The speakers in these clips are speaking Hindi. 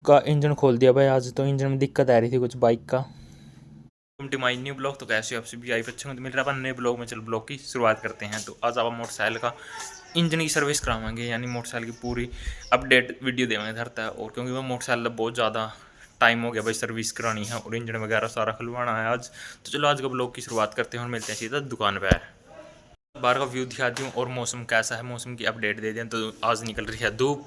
का इंजन खोल दिया भाई। आज तो इंजन में दिक्कत आ रही थी कुछ बाइक का। My new blog. तो कैसे आप सभी आई बच्चों तो मिल रहा है नए ब्लॉग में। चल ब्लॉग की शुरुआत करते हैं। तो आज आप मोटरसाइकिल का इंजन की सर्विस करावाएंगे, यानी मोटरसाइकिल की पूरी अपडेट वीडियो देवाएंगे धरता है। और क्योंकि वो मोटरसाइकिल बहुत ज़्यादा टाइम हो गया भाई, सर्विस करानी है और इंजन वगैरह सारा खुलवाना है आज। तो चलो आज का ब्लॉग की शुरुआत करते हैं और मिलते हैं सीधा दुकान पे। बाहर का व्यू दिखा दूँ और मौसम कैसा है, मौसम की अपडेट दे दें। तो आज निकल रही है धूप,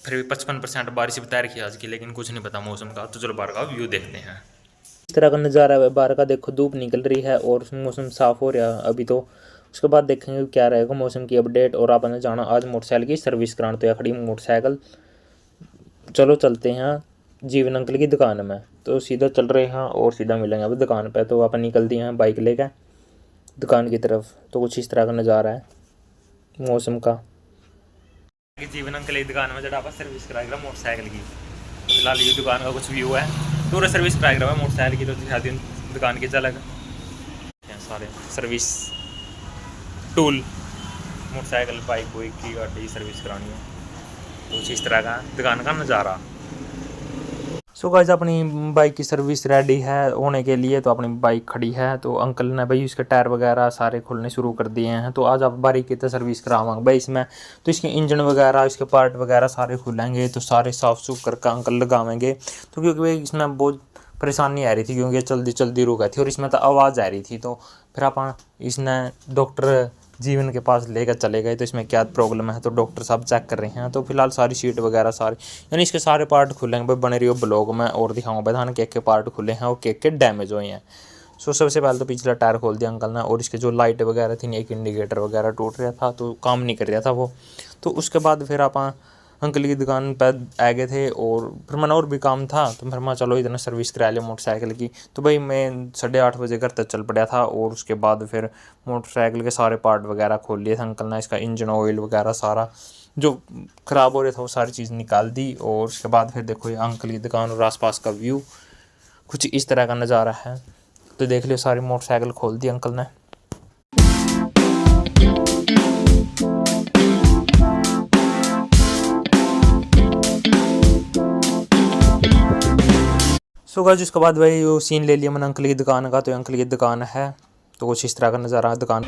फिर भी 55% बारिश बता रखी है आज की, लेकिन कुछ नहीं पता मौसम का। तो चलो बाहर का व्यू देखते हैं। इस तरह का नज़ारा है बाहर का, देखो धूप निकल रही है और मौसम साफ़ हो रहा है अभी। तो उसके बाद देखेंगे क्या रहेगा मौसम की अपडेट। और आपने जाना आज मोटरसाइकिल की सर्विस कराने, तो या खड़ी मोटरसाइकिल। चलो चलते हैं जीवन अंकल की दुकान में। तो सीधा चल रहे हैं और सीधा मिलेंगे अभी दुकान पे। तो अपन निकल दिए हैं बाइक लेकर दुकान की तरफ। तो कुछ इस तरह का नज़ारा है मौसम का। जीवन अंकल की दुकान में जब आप सर्विस कराएगा मोटरसाइकिल की। फिलहाल ये दुकान का कुछ व्यू है, पूरा सर्विस कराएगा मोटरसाइकिल की। तो दिखा दी दुकान की झलक। सारे सर्विस टूल, मोटरसाइकिल बाइक वाइक की गाड़ी सर्विस करानी है। कुछ इस तरह का दुकान का नज़ारा। सो गाइस अपनी बाइक की सर्विस रेडी है होने के लिए। तो अपनी बाइक खड़ी है। तो अंकल ने भाई इसके टायर वगैरह सारे खोलने शुरू कर दिए हैं। तो आज आप बारीकी से सर्विस करावांगे भाई इसमें। तो इसके इंजन वगैरह, इसके पार्ट वगैरह सारे खुलेंगे। तो सारे साफ़ सुफ करके अंकल लगावेंगे। तो क्योंकि भाई इसमें बहुत परेशानी आ रही थी, क्योंकि जल्दी जल्दी रुक गई थी और इसमें तो आवाज़ आ रही थी। तो फिर आप इसने डॉक्टर जीवन के पास लेकर चले गए। तो इसमें क्या प्रॉब्लम है, तो डॉक्टर साहब चेक कर रहे हैं। तो फिलहाल सारी सीट वगैरह सारी, यानी इसके सारे पार्ट खुलेंगे भाई। बने रही हो ब्लॉग में और दिखाऊंगा भाई केक के पार्ट खुले हैं और केक के डैमेज हुए हैं। सो सबसे पहले तो पिछला टायर खोल दिया अंकल ने। और इसके जो लाइट वगैरह थी, एक इंडिकेटर वगैरह टूट रहा था तो काम नहीं कर रहा था वो। तो उसके बाद फिर आप अंकल की दुकान पर आ गए थे और फिर मैंने और भी काम था। तो फिर मैं चलो इतना सर्विस करा लिया मोटरसाइकिल की। तो भाई मैं 8:30 बजे घर तक चल पड़ा था। और उसके बाद फिर मोटरसाइकिल के सारे पार्ट वगैरह खोल लिए थे अंकल ने। इसका इंजन ऑयल वगैरह सारा जो ख़राब हो रहा था वो सारी चीज़ निकाल दी। और उसके बाद फिर देखो ये अंकल की दुकान और आसपास का व्यू कुछ इस तरह का नज़ारा है। तो देख लियो सारी मोटरसाइकिल खोल दी अंकल ने। सो गाइस उसके बाद भाई वो सीन ले लिया मैंने अंकल की दुकान का। तो अंकल की दुकान है। तो कुछ इस तरह का नज़ारा है दुकान।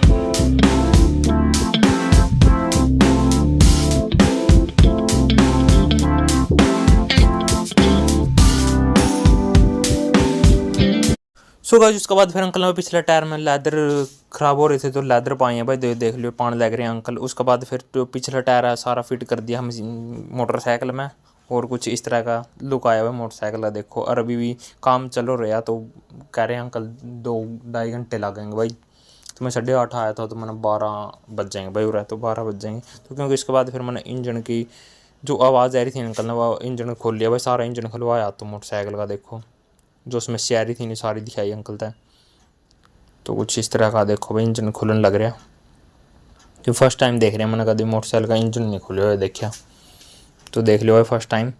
सो गाइस उसके बाद फिर अंकल ने पिछले टायर में लेदर ख़राब हो रहे थे तो लेदर पाए हैं भाई। देख लियो पान लग रहे हैं अंकल। उसके बाद फिर जो पिछला टायर है सारा फिट कर दिया हम मोटरसाइकिल में। और कुछ इस तरह का लुक आया हुआ मोटरसाइकिल का देखो। और अभी भी काम चलो रहा। तो कह रहे हैं अंकल 2-2.5 घंटे लगेंगे भाई। तो मैं 8:30 आया था तो मैंने 12 बज जाएंगे भाई। और तो 12 बज जाएंगे। तो क्योंकि इसके बाद फिर मैंने इंजन की जो आवाज़ आ रही थी अंकल ने वो इंजन खोल लिया भाई। सारा इंजन खुलवाया तो मोटरसाइकिल का देखो जो समस्या आ रही थी नहीं सारी दिखाई अंकल तय। तो कुछ इस तरह का देखो भाई इंजन खुलने लग रहा। जो फर्स्ट टाइम देख रहे हैं मैंने कभी मोटरसाइकिल का इंजन नहीं खुले हुए देखा। तो देख लो भाई फर्स्ट टाइम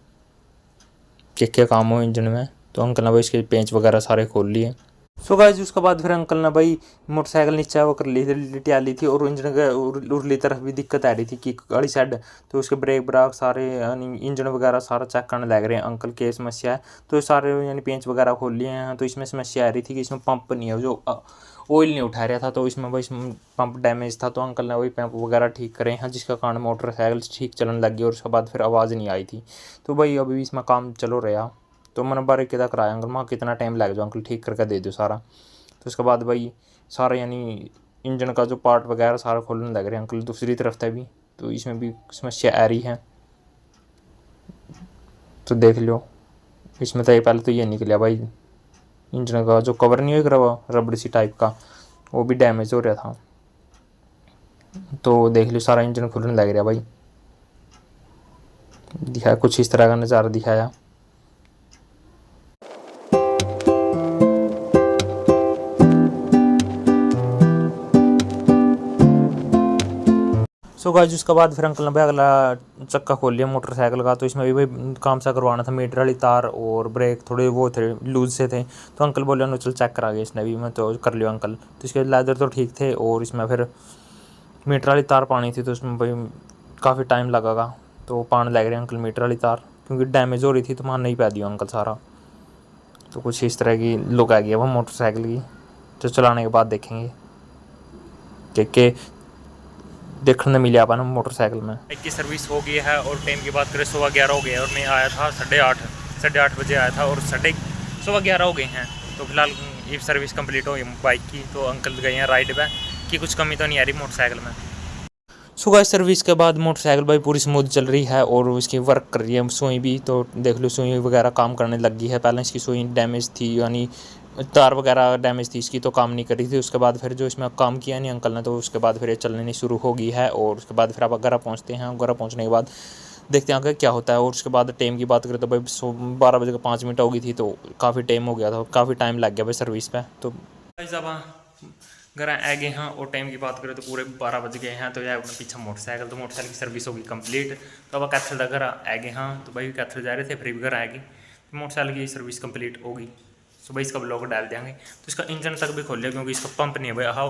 क्या काम हो इंजन में। तो अंकल ने भाई इसके पेंच वगैरह सारे खोल लिए। सो गाइस उसके बाद फिर अंकल ने भाई मोटरसाइकिल नीचे वो कर ली थी, लिटिया ली थी। और इंजन के उरली तरफ भी दिक्कत आ रही थी कि गाड़ी साइड। तो उसके ब्रेक ब्राक सारे यानी इंजन वगैरह सारा चेक करने लग रहे हैं अंकल के समस्या है। तो सारे यानी पेंच वगैरह खोल लिए हैं। तो इसमें समस्या आ रही थी कि इसमें पंप नहीं है, जो ऑयल नहीं उठा रहा था। तो इसमें भाई पंप डैमेज था। तो अंकल ने वही पंप वगैरह ठीक करे हैं जिसका कारण मोटरसाइकिल ठीक चलने लग गई। और उसके बाद फिर आवाज़ नहीं आई थी। तो भाई अभी भी इसमें काम चलो रहा। तो मैंने बारीकी तक कराया अंकल। माँ कितना टाइम लग जाओ अंकल ठीक करके दे दो सारा। तो उसके बाद भाई सारा यानी इंजन का जो पार्ट वगैरह सारा खोलने लग रहे हैं अंकल दूसरी तरफ था भी। तो इसमें भी समस्या आ रही है। तो देख लो इसमें तो पहले तो ये निकला भाई इंजन का जो कवर नहीं हो रहा रबड़ सी टाइप का वो भी डैमेज हो रहा था। तो देख लो सारा इंजन खुलने लग रहा भाई। दिखाया कुछ इस तरह का नज़ारा दिखाया। सो गाइस उसके बाद फिर अंकल ने भाई अगला चक्का खोल लिया मोटरसाइकिल का। तो इसमें भी भाई काम सा करवाना था। मीटर वाली तार और ब्रेक थोड़े वो थे लूज से थे। तो अंकल बोले नो चल चेक करा गया इसने भी। मैं तो कर लिया अंकल। तो इसके लेदर तो ठीक थे और इसमें फिर मीटर वाली तार पानी थी। तो उसमें भाई काफ़ी टाइम लगेगा। तो पानी लग रहे अंकल मीटर वाली तार। क्योंकि डैमेज हो रही थी तो वहाँ नहीं पा दिया अंकल सारा। तो कुछ इस तरह की लुक आ गई वो मोटरसाइकिल की, जो चलाने के बाद देखेंगे कि देखने मिले अपन मोटरसाइकिल में। बाइक की सर्विस हो गई है और टाइम की बात करें 11:15 हो गए और मैं आया था 8:30 बजे आया था और 11:15 हो गए हैं। तो फिलहाल ये सर्विस कंप्लीट हो गई बाइक की। तो अंकल गए हैं राइड पे कि कुछ कमी तो नहीं आ रही मोटरसाइकिल में। सुबह सर्विस के बाद मोटरसाइकिल भाई पूरी स्मूथ चल रही है और इसकी वर्क कर रही है सुई भी। तो देख लो सुई वगैरह काम करने लग गई है। पहले इसकी सुई डैमेज थी, यानी तार वगैरह डैमेज थी इसकी, तो काम नहीं कर रही थी। उसके बाद फिर जो इसमें काम किया नहीं अंकल ने, तो उसके बाद फिर ये चलनी शुरू हो गई है। और उसके बाद फिर आप घर पहुँचते हैं। घर पहुँचने के बाद देखते हैं आगे क्या होता है। और उसके बाद टाइम की बात करें तो भाई 12:05 हो गई थी, तो काफ़ी टाइम हो गया था, काफ़ी टाइम लग गया भाई सर्विस पे। तो घर आ गए हैं और टाइम की बात करें तो पूरे 12 बज गए हैं। तो यार अपने पीछे मोटरसाइकिल, तो मोटरसाइकिल की सर्विस होगी कंप्लीट। तो अब कैथल का घर आ गए हैं। तो भाई कैथल जा रहे थे फिर भी घर आएगी, मोटरसाइकिल की सर्विस कंप्लीट होगी। सुबह इसका ब्लॉग डाल देंगे। तो इसका इंजन तक भी खोल लिया क्योंकि इसका पंप नहीं है भाई, हाँ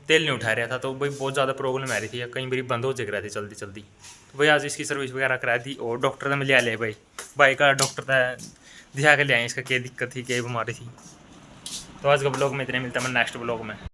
तेल नहीं उठा रहा था। तो भाई बहुत ज़्यादा प्रॉब्लम आ रही थी, कई बार बंद हो जग रहा थी जल्दी जल्दी। तो भाई आज इसकी सर्विस वगैरह करा दी और डॉक्टर ने मिले ले भाई का डॉक्टर दिखा के ले आए इसका क्या दिक्कत थी, क्या बीमारी थी। तो आज का ब्लॉग में इतने मिलता है मैं नेक्स्ट ब्लॉग में।